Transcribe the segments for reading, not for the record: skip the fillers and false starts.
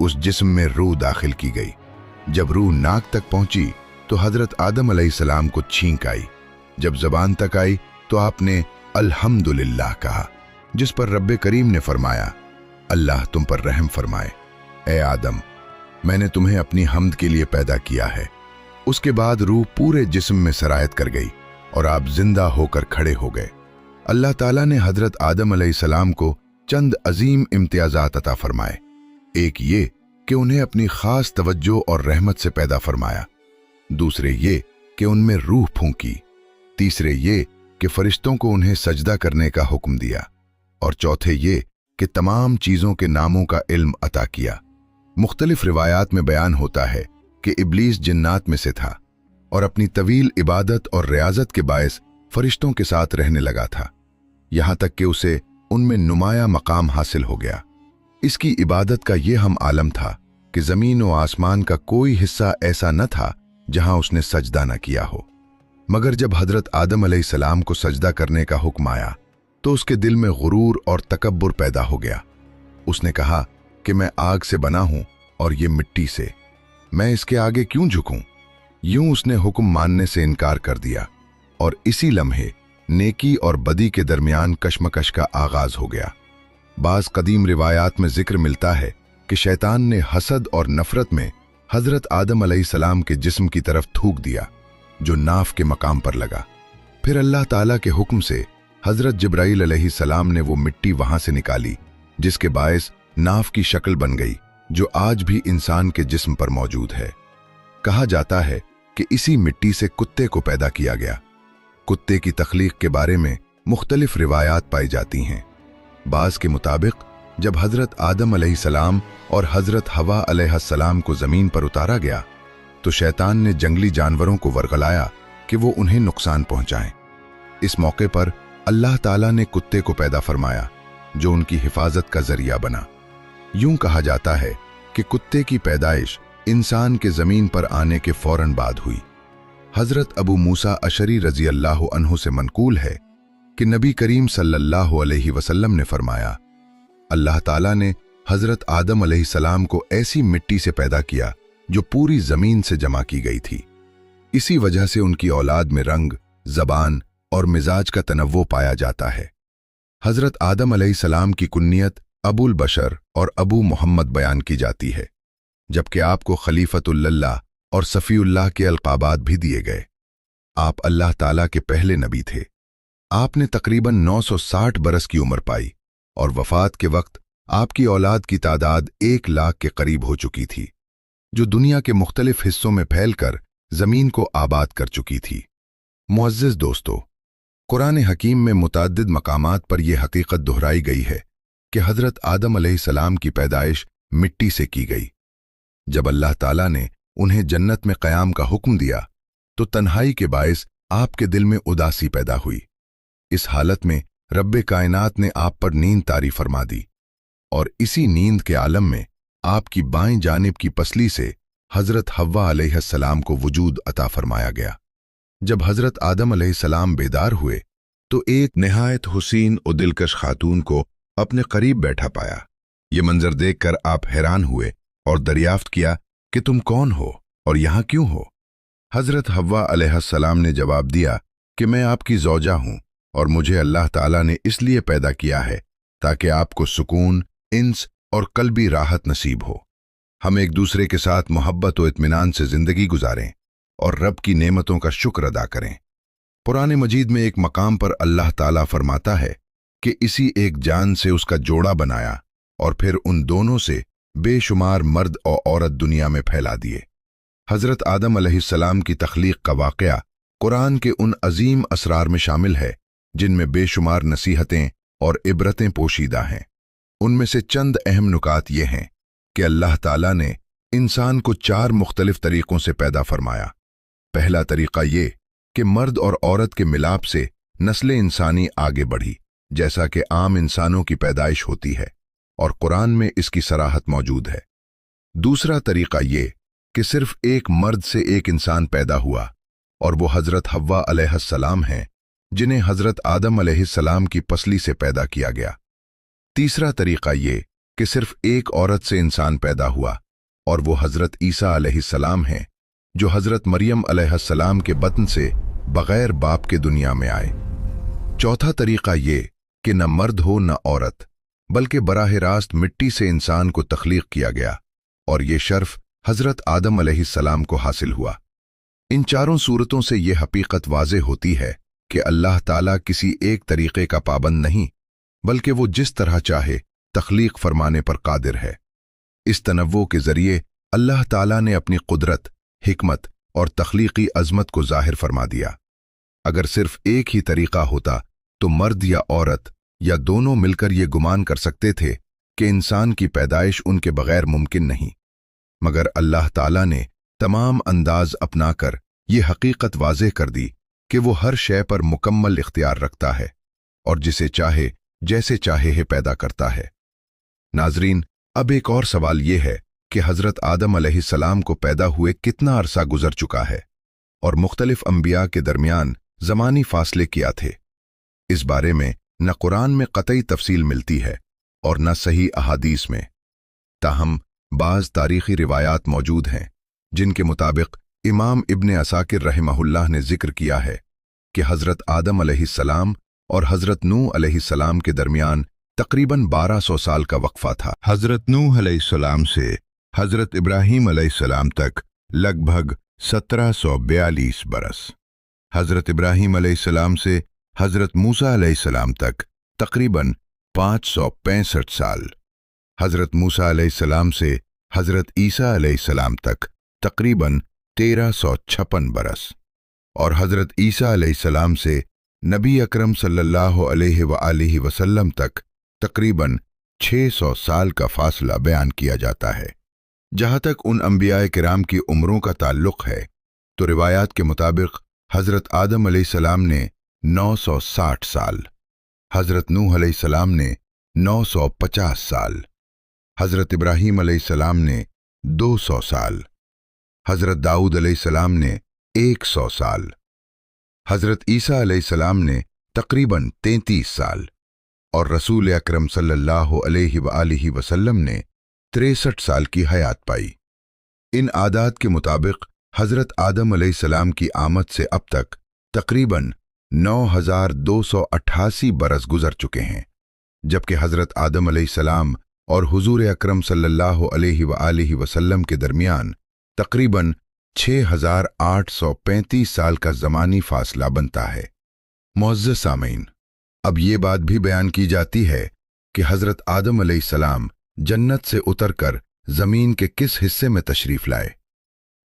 उस जिस्म में रूह दाखिल की गई। जब रूह नाक तक पहुंची तो हजरत आदम अलैहिस्सलाम को छींक आई। जब जबान तक आई तो आपने अल्हम्दुलिल्लाह कहा, जिस पर रब्बे करीम ने फरमाया, अल्लाह तुम पर रहम फरमाए। ए आदम, मैंने तुम्हें अपनी हम्द के लिए पैदा किया है। उसके बाद रूह पूरे जिस्म में सरायत कर गई और आप जिंदा होकर खड़े हो गए। अल्लाह ताला ने हजरत आदम अलैहिस्सलाम को चंद अजीम इम्तियाजात अता फरमाए। एक ये कि उन्हें अपनी खास तवज्जो और रहमत से पैदा फरमाया, दूसरे ये कि उनमें रूह फूंकी, तीसरे ये कि फरिश्तों को उन्हें सजदा करने का हुक्म दिया, और चौथे ये कि तमाम चीज़ों के नामों का इल्म अता किया। मुख्तलिफ रिवायात में बयान होता है कि इब्लीस जिन्नात में से था और अपनी तवील इबादत और रियाजत के बायस फरिश्तों के साथ रहने लगा था, यहाँ तक कि उसे उनमें नुमाया मकाम हासिल हो गया। इसकी इबादत का ये हम आलम था कि ज़मीन व आसमान का कोई हिस्सा ऐसा न था जहां उसने सजदा न किया हो। मगर जब हजरत आदम अलैहिस्सलाम को सजदा करने का हुक्म आया तो उसके दिल में गुरूर और तकब्बुर पैदा हो गया। उसने कहा कि मैं आग से बना हूं और ये मिट्टी से, मैं इसके आगे क्यों झुकूं? यूं उसने हुक्म मानने से इनकार कर दिया और इसी लम्हे नेकी और बदी के दरमियान कशमकश का आगाज हो गया। बाज़ कदीम रिवायात में जिक्र मिलता है कि शैतान ने हसद और नफरत में हजरत आदम अलैहिस्सलाम के जिस्म की तरफ थूक दिया, जो नाफ के मकाम पर लगा। फिर अल्लाह ताला के हुक्म से हजरत जिब्राइल अलैहिस्सलाम ने वो मिट्टी वहां से निकाली, जिसके बायस नाफ की शक्ल बन गई, जो आज भी इंसान के जिस्म पर मौजूद है। कहा जाता है कि इसी मिट्टी से कुत्ते को पैदा किया गया। कुत्ते की तख्लीक के बारे में मुख्तलिफ रिवायात पाई जाती हैं। बाज़ के मुताबिक जब हजरत आदम अलैहिस्सलाम और हजरत हवा अलैहिस्सलाम को जमीन पर उतारा गया तो शैतान ने जंगली जानवरों को वर्गलाया कि वो उन्हें नुकसान पहुंचाएं। इस मौके पर अल्लाह ताला ने कुत्ते को पैदा फरमाया, जो उनकी हिफाजत का जरिया बना। यूं कहा जाता है कि कुत्ते की पैदाइश इंसान के जमीन पर आने के फौरन बाद हुई। हजरत अबू मूसा अशरी रजी अल्लाह अन्हु से मनकूल है कि नबी करीम सल्लल्लाहु अलैहि वसल्लम ने फरमाया, अल्लाह ताला ने हजरत आदम अलैहिस्सलाम को ऐसी मिट्टी से पैदा किया जो पूरी जमीन से जमा की गई थी। इसी वजह से उनकी औलाद में रंग, जबान और मिजाज का तनव्वो पाया जाता है। हजरत आदम अलैहिस्सलाम की कुन्नियत अबुल बशर और अबू मोहम्मद बयान की जाती है, जबकि आपको खलीफतुल्लाह और सफ़ीउल्लाह के अलकाबात भी दिए गए। आप अल्लाह ताला के पहले नबी थे। आपने तकरीबन 960 बरस की उम्र पाई और वफात के वक्त आपकी औलाद की तादाद 1 लाख के करीब हो चुकी थी, जो दुनिया के मुख्तलिफ हिस्सों में फैलकर जमीन को आबाद कर चुकी थी। मुअज़्ज़िज़ दोस्तों, कुरान हकीम में मुतअद्दिद मकामात पर यह हकीकत दोहराई गई है कि हजरत आदम अलैहिस्सलाम की पैदाइश मिट्टी से की गई। जब अल्लाह ताला ने उन्हें जन्नत में क़याम का हुक्म दिया तो तन्हाई के बायस आपके दिल में उदासी पैदा हुई। इस हालत में रब्बे कायनात ने आप पर नींद तारी फरमा दी और इसी नींद के आलम में आपकी बाएं जानिब की पसली से हजरत हव्वा अलैहिस्सलाम को वजूद अता फरमाया गया। जब हजरत आदम अलैहिस्सलाम बेदार हुए तो एक निहायत हुसीन और दिलकश खातून को अपने करीब बैठा पाया। ये मंजर देखकर आप हैरान हुए और दरियाफ्त किया कि तुम कौन हो और यहाँ क्यों हो? हजरत हव्वा अलैहिस्सलाम ने जवाब दिया कि मैं आपकी ज़ौजा हूँ और मुझे अल्लाह ताला ने इसलिए पैदा किया है ताकि आपको सुकून, इंस और कल्बी राहत नसीब हो। हम एक दूसरे के साथ मोहब्बत और इत्मीनान से जिंदगी गुजारें और रब की नेमतों का शुक्र अदा करें। कुरान मजीद में एक मकाम पर अल्लाह ताला फरमाता है कि इसी एक जान से उसका जोड़ा बनाया और फिर उन दोनों से बेशुमार मर्द और औरत दुनिया में फैला दिए। हजरत आदम अलैहिस्सलाम की तख्लीक का वाक़या कुरान के उन अजीम असरार में शामिल है जिनमें बेशुमार नसीहतें और इबरतें पोशीदा हैं। उनमें से चंद अहम नुकात ये हैं कि अल्लाह ताला ने इंसान को 4 मुख्तलिफ तरीक़ों से पैदा फरमाया। पहला तरीक़ा ये कि मर्द और औरत के मिलाप से नस्ल इंसानी आगे बढ़ी, जैसा कि आम इंसानों की पैदाइश होती है और कुरान में इसकी सराहत मौजूद है। दूसरा तरीक़ा ये कि सिर्फ एक मर्द से एक इंसान पैदा हुआ और वो हजरत हव्वा अलैहिस्सलाम हैं, जिन्हें हजरत आदम अलैहिस्सलाम की पसली से पैदा किया गया। तीसरा तरीक़ा ये कि सिर्फ एक औरत से इंसान पैदा हुआ और वो हजरत ईसा अलैहिस्सलाम हैं, जो हजरत मरियम अलैहिस्सलाम के बतन से बगैर बाप के दुनिया में आए। चौथा तरीका ये कि न मर्द हो न औरत, बल्कि बराह रास्त मिट्टी से इंसान को तख्लीक किया गया और ये शर्फ हजरत आदम अलैहिस्सलाम को हासिल हुआ। इन चारों सूरतों से ये हकीकत वाज़े होती है कि अल्लाह ताला किसी एक तरीके का पाबंद नहीं, बल्कि वो जिस तरह चाहे तख्लीक फरमाने पर कादिर है। इस तनव्वो के जरिए अल्लाह ताला ने अपनी कुदरत, हिकमत और तख्लीकी अजमत को जाहिर फरमा दिया। अगर सिर्फ एक ही तरीका होता तो मर्द या औरत या दोनों मिलकर ये गुमान कर सकते थे कि इंसान की पैदाइश उनके बगैर मुमकिन नहीं, मगर अल्लाह ताला ने तमाम अंदाज अपनाकर ये हकीकत वाज़ेह कर दी कि वो हर शय पर मुकम्मल इख्तियार रखता है और जिसे चाहे जैसे चाहे है पैदा करता है। नाजरीन, अब एक और सवाल ये है कि हजरत आदम अलैहिस्सलाम को पैदा हुए कितना अरसा गुजर चुका है और मुख्तलिफ अंबिया के दरमियान ज़मानी फासले क्या थे। इस बारे में न कुरान में कतई तफसील मिलती है और न सही अहादीस में। ताहम बाज़ तारीख़ी रिवायात मौजूद हैं जिनके मुताबिक इमाम इब्न असाकिर रहमहुल्लाह ने जिक्र किया है कि हज़रत आदम अलैहिस्सलाम और हज़रत नूह अलैहिस्सलाम के दरमियान तकरीबन 1200 साल का वक्फा था। हज़रत नूह अलैहिस्सलाम से हज़रत इब्राहीम अलैहिस्सलाम तक लगभग 1742 बरस, हज़रत इब्राहीम अलैहिस्सलाम से हज़रत मूसा अलैहिस्सलाम तक तकरीबन 565 साल, हज़रत मूसा अलैहिस्सलाम से हज़रत ईसा अलैहिस्सलाम तक तकरीबन 1356 बरस और हज़रत ईसा अलैहिस्सलाम से नबी अकरम सल्लल्लाहु अलैहि वसल्लम तक तकरीबन 600 साल का फासला बयान किया जाता है। जहाँ तक उन अंबियाए किराम की उम्रों का ताल्लुक़ है तो रिवायात के मुताबिक हज़रत आदम अलैहिस्सलाम ने 960 साल, हज़रत नूह अलैहिस्सलाम ने 950 साल, हज़रत इब्राहीम अलैहिस्सलाम ने 200 साल, हज़रत दाऊद अलैहिस्सलाम ने 100 साल, हज़रत ईसा अलैहिस्सलाम ने तकरीबन 33 साल और रसूल अकरम सल्लल्लाहु अलैहि वसल्लम ने 63 साल की हयात पाई। इन आदात के मुताबिक हज़रत आदम अलैहिस्सलाम की आमद से अब तक तकरीबन 9288 बरस गुजर चुके हैं, जबकि हज़रत आदम अलैहिस्सलाम और हुजूर अकरम सल्लल्लाहु अलैहि वसल्लम के दरमियान तकरीबन 6835 साल का ज़मानी फासला बनता है। मुअज़्ज़ज़ सामीन, अब ये बात भी बयान की जाती है कि हज़रत आदम अलैहिस्सलाम जन्नत से उतरकर ज़मीन के किस हिस्से में तशरीफ़ लाए।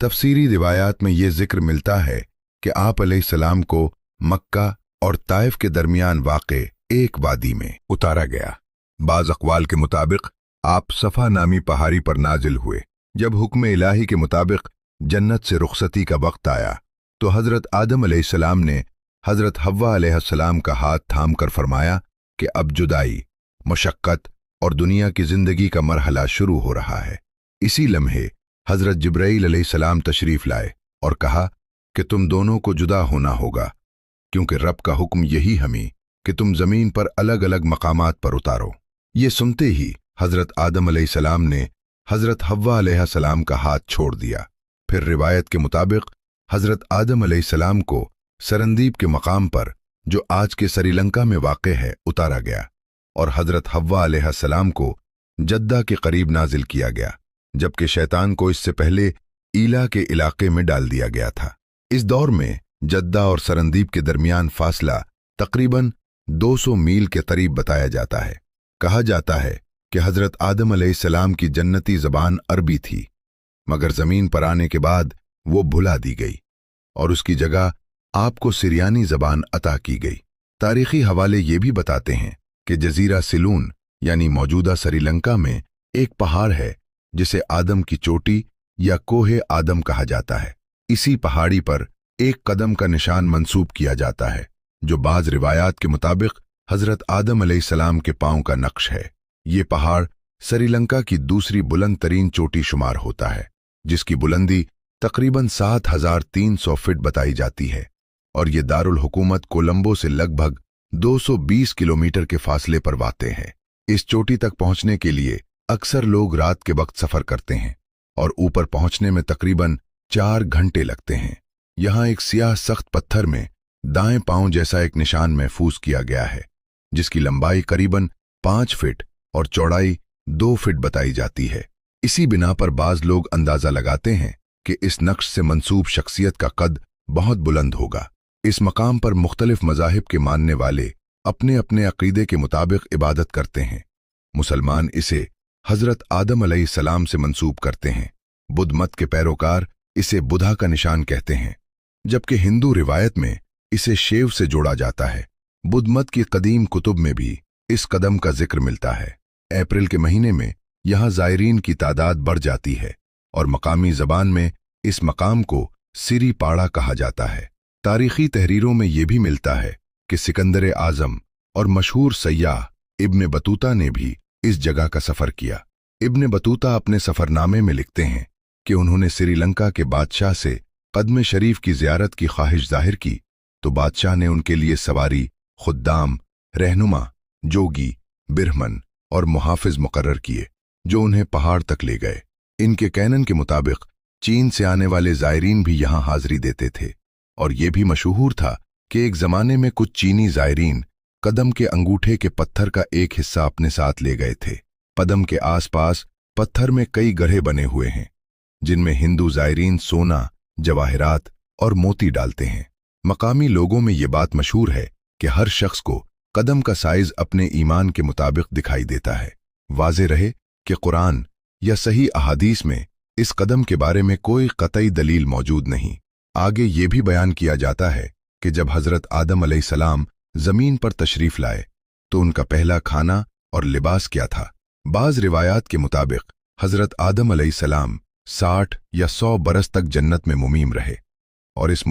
तफसीरी रिवायात में ये जिक्र मिलता है कि आप अलैहिस्सलाम को मक्का और ताइफ के दरमियान वाक़े एक वादी में उतारा गया। बाज़ अक़वाल के मुताबिक आप सफ़ा नामी पहाड़ी पर नाजिल हुए। जब हुक्म इलाही के मुताबिक जन्नत से रुखसती का वक्त आया तो हज़रत आदम अलैहिस्सलाम ने हज़रत हव्वा अलैहिस्सलाम का हाथ थाम कर फरमाया कि अब जुदाई, मशक्क़त और दुनिया की ज़िंदगी का मरहला शुरू हो रहा है। इसी लम्हे हज़रत जिब्राईल अलैहिस्सलाम तशरीफ़ लाए और कहा कि तुम दोनों को जुदा होना होगा, क्योंकि रब का हुक्म यही हमें कि तुम ज़मीन पर अलग अलग मकामात पर उतारो। ये सुनते ही हज़रत आदम अलैहिस्सलाम ने हज़रत हव्वा अलैहिस्सलाम का हाथ छोड़ दिया। फिर रिवायत के मुताबिक हज़रत आदम अलैहिस्सलाम को सरंदीब के मकाम पर, जो आज के श्रीलंका में वाक़ है, उतारा गया और हज़रत हव्वा अलैहिस्सलाम को जद्दा के करीब नाजिल किया गया, जबकि शैतान को इससे पहले ईला के इलाके में डाल दिया गया था। इस दौर में जद्दा और सरंदीब के दरमियान फासला तकरीबन 200 मील के करीब बताया जाता है। कहा जाता है कि हज़रत आदम अलैहिस्सलाम की जन्नती ज़बान अरबी थी, मगर ज़मीन पर आने के बाद वो भुला दी गई और उसकी जगह आपको सिरियानी ज़बान अता की गई। तारीख़ी हवाले ये भी बताते हैं कि जज़ीरा सिलून यानी मौजूदा श्रीलंका में एक पहाड़ है जिसे आदम की चोटी या कोहे आदम कहा जाता है। इसी पहाड़ी पर एक कदम का निशान मंसूब किया जाता है, जो बाज़ रिवायात के मुताबिक हज़रत आदम अलैहिस्सलाम के पांव का नक्श है। ये पहाड़ श्रीलंका की दूसरी बुलंद तरीन चोटी शुमार होता है, जिसकी बुलंदी तकरीबन 7300 फीट बताई जाती है और ये दारुल हुकूमत कोलंबो से लगभग 220 किलोमीटर के फासले पर वाक़ है। इस चोटी तक पहुंचने के लिए अक्सर लोग रात के वक्त सफर करते हैं और ऊपर पहुंचने में तकरीबन 4 घंटे लगते हैं। यहाँ एक सियाह सख्त पत्थर में दाएं पांव जैसा एक निशान महफूज किया गया है, जिसकी लंबाई करीबन 5 फीट और चौड़ाई 2 फीट बताई जाती है। इसी बिना पर बाज लोग अंदाजा लगाते हैं कि इस नक्श से मंसूब शख्सियत का कद बहुत बुलंद होगा। इस मकाम पर मुख्तलिफ मज़ाहिब के मानने वाले अपने अपने अकीदे के मुताबिक इबादत करते हैं। मुसलमान इसे हजरत आदम अलैहिस्सलाम से मंसूब करते हैं। बुद्ध मत के पैरोकार इसे बुधा का निशान कहते हैं, जबकि हिंदू रिवायत में इसे शेव से जोड़ा जाता है। बुद्ध मत की कदीम कुतुब में भी इस कदम का जिक्र मिलता है। अप्रैल के महीने में यहाँ ज़ायरीन की तादाद बढ़ जाती है और मकामी ज़बान में इस मकाम को सिरी पाड़ा कहा जाता है। तारीखी तहरीरों में यह भी मिलता है कि सिकंदर आज़म और मशहूर सय्याह इब्न बतूता ने भी इस जगह का सफ़र किया। इब्न बतूता अपने सफ़रनामे में लिखते हैं कि उन्होंने श्रीलंका के बादशाह से कदम शरीफ की ज़ियारत की ख्वाहिश जाहिर की, तो बादशाह ने उनके लिए सवारी, खुद्दाम, रहनुमा, जोगी, बिरहमन और मुहाफिज मुकर्रर किए, जो उन्हें पहाड़ तक ले गए। इनके कैनन के मुताबिक चीन से आने वाले ज़ायरीन भी यहाँ हाज़री देते थे, और ये भी मशहूर था कि एक ज़माने में कुछ चीनी ज़ायरीन कदम के अंगूठे के पत्थर का एक हिस्सा अपने साथ ले गए थे। कदम के आसपास पत्थर में कई गड्ढे बने हुए हैं, जिनमें हिंदू ज़ायरीन सोना, जवाहरात और मोती डालते हैं। मकामी लोगों में ये बात मशहूर है कि हर शख्स को कदम का साइज अपने ईमान के मुताबिक दिखाई देता है। वाज़े रहे कि कुरान या सही अहादीस में इस कदम के बारे में कोई कतई दलील मौजूद नहीं। आगे ये भी बयान किया जाता है कि जब हज़रत आदम अलैहिस्सलाम ज़मीन पर तशरीफ़ लाए तो उनका पहला खाना और लिबास क्या था। बाज़ रिवायात के मुताबिक हज़रत आदम अलैहिस्सलाम 60 या 100 बरस तक जन्नत में मुमीम रहे और इस